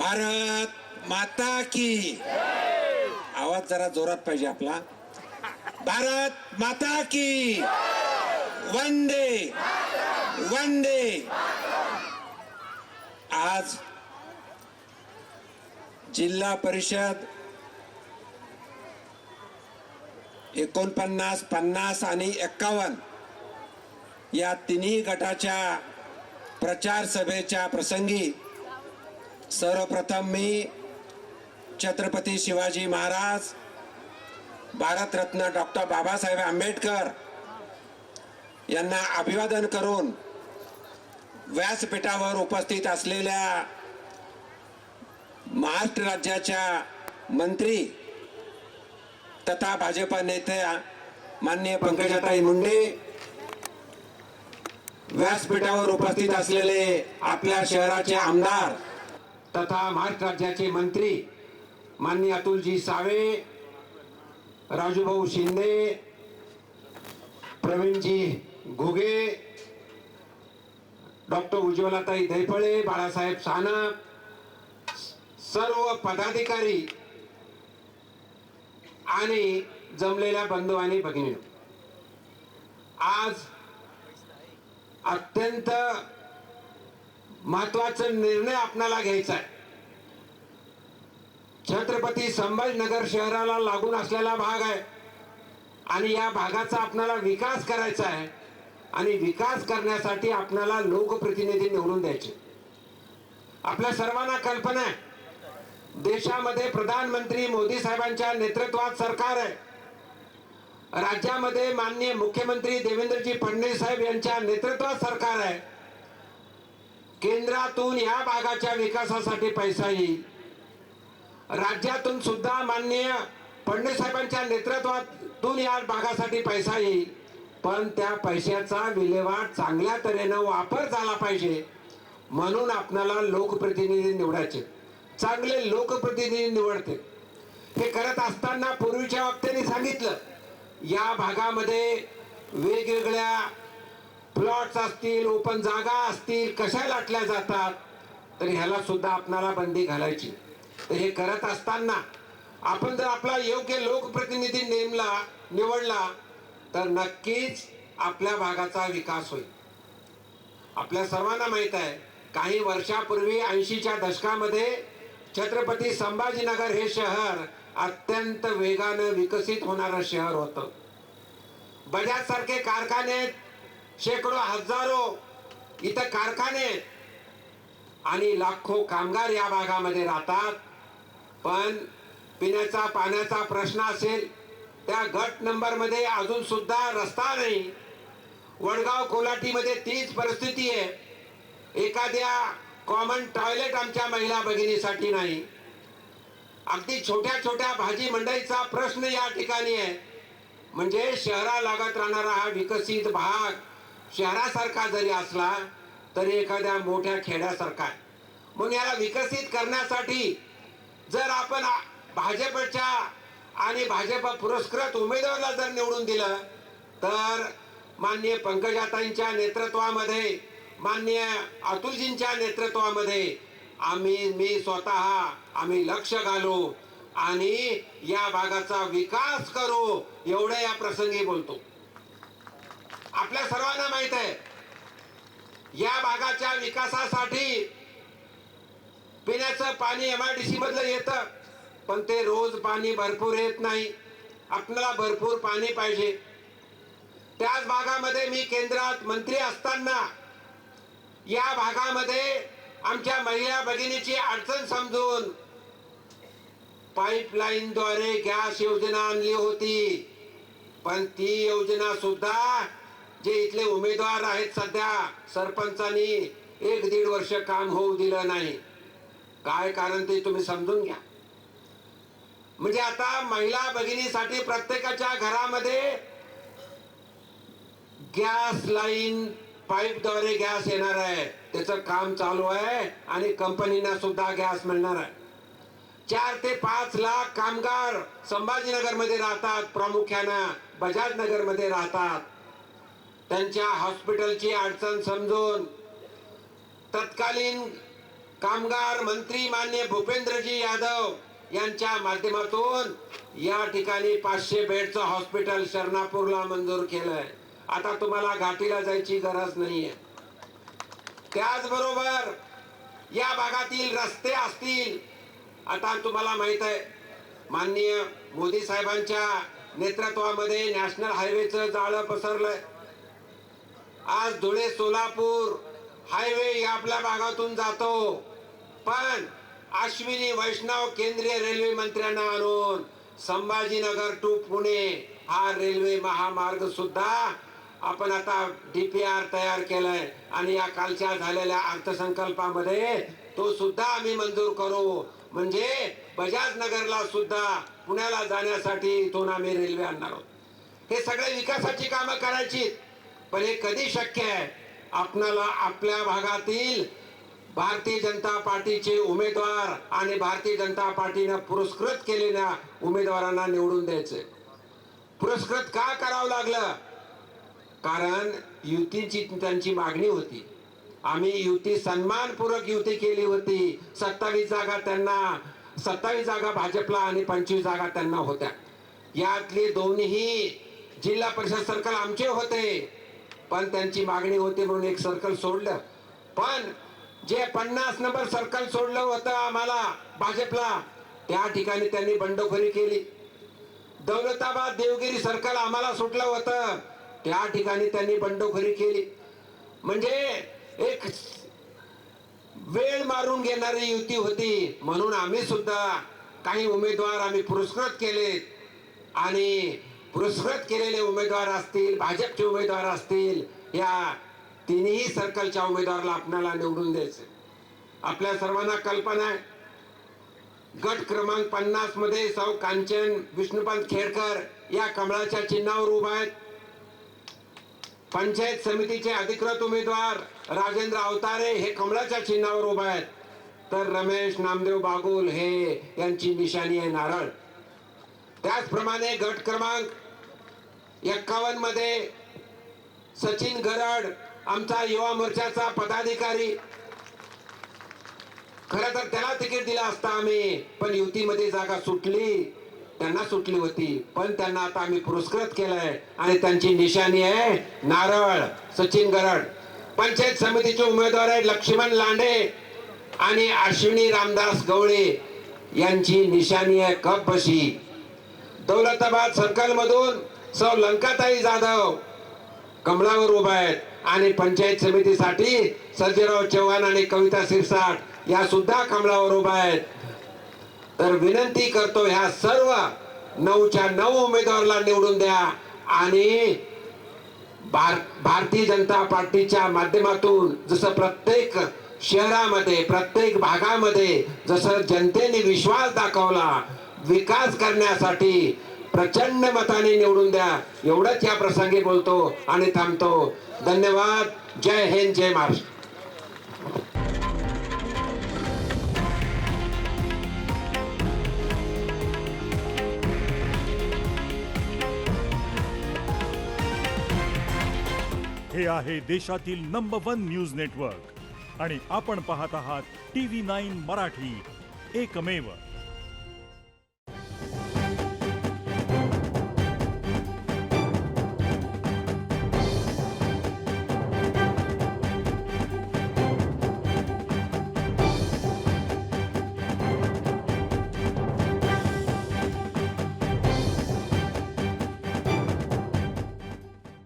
भारत माता की आवाज जरा जोरात पाहिजे आपला. भारत माता की वंदे वंदे. आज जिल्हा परिषद 49, 50 आणि 51 या तिन्ही गटाच्या प्रचार सभेच्या प्रसंगी सर्वप्रथम मी छत्रपती शिवाजी महाराज, भारतरत्न डॉक्टर बाबासाहेब आंबेडकर यांना अभिवादन करून व्यासपीठावर उपस्थित असलेल्या महाराष्ट्र राज्याच्या मंत्री तथा भाजपा नेत्या माननीय पंकजाताई मुंडे, व्यासपीठावर उपस्थित असलेले आपल्या शहराचे आमदार तथा महाराष्ट्र राज्याचे मंत्री माननीय अतुलजी सावे, राजूभाऊ शिंदे, प्रवीणजी घुगे, डॉक्टर उज्ज्वलाताई दैफळे, बाळासाहेब सानप, सर्व पदाधिकारी आणि जमलेल्या बंधू आणि भगिनी, आज अत्यंत महत्वाचा निर्णय आपल्याला घ्यायचा आहे. छत्रपती संभाजीनगर शहराला लागून असलेला भाग आहे आणि या भागाचा आपल्याला विकास करायचा आहे आणि विकास करण्यासाठी आपल्याला लोकप्रतिनिधी निवडून द्यायचे. आपल्या सर्वांना कल्पना आहे, देशामध्ये प्रधानमंत्री मोदी साहेबांच्या नेतृत्वात सरकार आहे. राज्यामध्ये माननीय मुख्यमंत्री देवेंद्रजी फडणवीस साहेब यांच्या नेतृत्वात सरकार आहे. केंद्रातून या भागाच्या विकासासाठी पैसा येईल, राज्यातून सुद्धा माननीय फडणवीस साहेबांच्या नेतृत्वातून या भागासाठी पैसा येईल. पण त्या पैशाचा विल्हेवाट चांगल्या तऱ्हेने वापर झाला पाहिजे, म्हणून आपल्याला लोकप्रतिनिधी निवडायचे. चांगले लोकप्रतिनिधी निवडते हे करत असताना पूर्वीच्या वक्त्यांनी सांगितलं, या भागामध्ये वेगवेगळ्या प्लॉट्स असतील, ओपन जागा असतील, कशा लाटल्या जातात, तर ह्याला सुद्धा आपल्याला बंदी घालायची. तर हे करत असताना आपण जर आपला योग्य लोकप्रतिनिधी निवडला तर नक्कीच आपल्या भागाचा विकास होईल. आपल्या सर्वांना माहित आहे, काही वर्षापूर्वी 80च्या दशकामध्ये छत्रपती संभाजीनगर हे शहर अत्यंत वेगाने विकसित होणारं शहर होतं. बजाज सारखे कारखाने, शेकडो हजारो इथं कारखाने आणि लाखो कामगार या भागामध्ये राहतात. पण पिण्याचा पाण्याचा प्रश्न असेल, त्या गट नंबर मध्ये अजून सुद्धा रस्ता नाही. वडगाव कोल्हाटीमध्ये तीच परिस्थिती आहे. एखाद्या कॉमन टॉयलेट आमच्या महिला भगिनीसाठी नाही. अगदी छोट्या छोट्या भाजी मंडईचा प्रश्न या ठिकाणी आहे. म्हणजे शहरालागत राहणारा हा विकसित भाग शहरासारखा जरी असला तरी एखाद्या मोठ्या खेड्यासारखा आहे. म्हणून याला विकसित करण्यासाठी जर आपण भाजपच्या आणि भाजप पुरस्कृत उमेदवाराला जर निवडून दिलं तर माननीय पंकजाताईंच्या नेतृत्वामध्ये, माननीय अतुलजींच्या नेतृत्वामध्ये मी स्वतः आम्ही लक्ष घालू आणि या भागाचा विकास करू, एवढं या प्रसंगी बोलतो. आपल्या सर्वांना माहित आहे, या भागाच्या विकासासाठी पिण्याचं पाणी MIDC मधलं येतं, पण ते रोज पाणी भरपूर येत नाही. आपल्याला भरपूर पाणी पाहिजे. त्याच भागामध्ये मी केंद्रात मंत्री असताना या भागामध्ये आमच्या महिला भगिनीची अडचण समजून पाईपलाईन द्वारे गॅस योजना आणली होती. पण ती योजना सुद्धा जे इथले उमेदवार आहेत सध्या सरपंचांनी 1-1.5 वर्ष काम होऊ दिलं नाही. काय कारण ते तुम्ही समजून घ्या. म्हणजे आता महिला भगिनीसाठी प्रत्येकाच्या घरामध्ये गॅस लाईन पाईपद्वारे गॅस येणार आहे. त्याचं काम चालू आहे आणि कंपनीना सुद्धा गॅस मिळणार आहे. 4 ते 5 लाख कामगार संभाजीनगर मध्ये राहतात, प्रामुख्याने बजाज नगर मध्ये राहतात. त्यांच्या हॉस्पिटलची अडचण समजून तत्कालीन कामगार मंत्री मान्य भूपेंद्रजी यादव यांच्या माध्यमातून या ठिकाणी 500 बेडचं हॉस्पिटल शरणापूरला मंजूर केलंय. आता तुम्हाला घाटीला जायची गरज नाहीये. त्याचबरोबर या भागातील रस्ते असतील. आता तुम्हाला माहित आहे माननीय मोदी साहेबांच्या नेतृत्वामध्ये नॅशनल हायवेचं जाळं पसरलंय. आज धुळे सोलापूर हायवे आपल्या भागातून जातो, पण अश्विनी वैष्णव केंद्रीय रेल्वे मंत्र्यांना आणून संभाजीनगर टू पुणे हा रेल्वे महामार्ग सुद्धा आपण आता DPR तयार केलाय आणि या कालच्या झालेल्या अर्थसंकल्पामध्ये तो सुद्धा आम्ही मंजूर करू. म्हणजे बजाज नगरला सुद्धा पुण्याला जाण्यासाठी इथून आम्ही रेल्वे आणणार आहोत. हे सगळे विकासाची कामं करायची, पण हे कधी शक्य आहे? आपणाला आपल्या भागातील भारतीय जनता पार्टीचे उमेदवार आणि भारतीय जनता पार्टीने पुरस्कृत केलेल्या उमेदवारांना निवडून द्यायचे. पुरस्कृत का करावं लागलं? कारण युतीची त्यांची मागणी होती. आम्ही युती सन्मानपूर्वक युती केली होती. 27 जागा भाजपला आणि 25 जागा त्यांना होत्या. यातले दोन्ही जिल्हा परिषद सर्कल आमचे होते, पण त्यांची मागणी होती म्हणून एक सर्कल सोडलं. पण जे 50 नंबर सर्कल सोडलं होतं आम्हाला भाजपला, त्या ठिकाणी त्यांनी बंडखोरी केली. दौलताबाद देवगिरी सर्कल आम्हाला सुटलं होतं, त्या ठिकाणी त्यांनी बंडखोरी केली. म्हणजे एक वेळ मारून घेणारी युती होती. म्हणून आम्ही सुद्धा काही उमेदवार आम्ही पुरस्कृत केलेत आणि पुरस्कृत केलेले उमेदवार असतील, भाजपचे उमेदवार असतील, या तिन्ही सर्कलच्या उमेदवाराला आपल्याला निवडून द्यायचे. आपल्या सर्वांना कल्पना आहे गट क्रमांक 50 मध्ये सौ कांचन विष्णुपंत खेडकर या कमळाच्या चिन्हावर उभा आहेत. पंचायत समितीचे अधिकृत उमेदवार राजेंद्र अवतारे हे कमळाच्या चिन्हावर उभा आहेत. तर रमेश नामदेव बागुल हे यांची निशाणी आहे नारळ. त्याचप्रमाणे गट क्रमांक 51 मध्ये सचिन गरड आमचा युवा मोर्चाचा पदाधिकारी, खरं तर त्याला तिकीट दिला असता आम्ही, पण युतीमध्ये जागा सुटली, त्यांना सुटली होती, पण त्यांना आता आम्ही पुरस्कृत केलंय आणि त्यांची निशाणी आहे नारळ. सचिन गरड. पंचायत समितीचे उमेदवार आहेत लक्ष्मण लांडे आणि अश्विनी रामदास गवळे यांची निशाणी आहे कप बशी. दौलताबाद सर्कल मधून सौ लंकाताई जाधव कमळावर उभा आहेत आणि पंचायत समितीसाठी सर्जेराव चव्हाण आणि कविता सिरसाट या सुद्धा कमळावर उभा आहेत. तर विनंती करतो ह्या सर्व 9च्या 9 उमेदवाराला निवडून द्या आणि भारतीय जनता पार्टीच्या माध्यमातून जसं प्रत्येक शहरामध्ये प्रत्येक भागामध्ये जसं जनतेने विश्वास दाखवला विकास करण्यासाठी प्रचंड मताने निवडून द्या. एवढंच या प्रसंगी बोलतो आणि थांबतो. धन्यवाद. जय हिंद, जय महाराष्ट्र. हे आहे देशातील नंबर 1 न्यूज नेटवर्क आणि आपण पाहत आहात TV9 मराठी, एकमेव.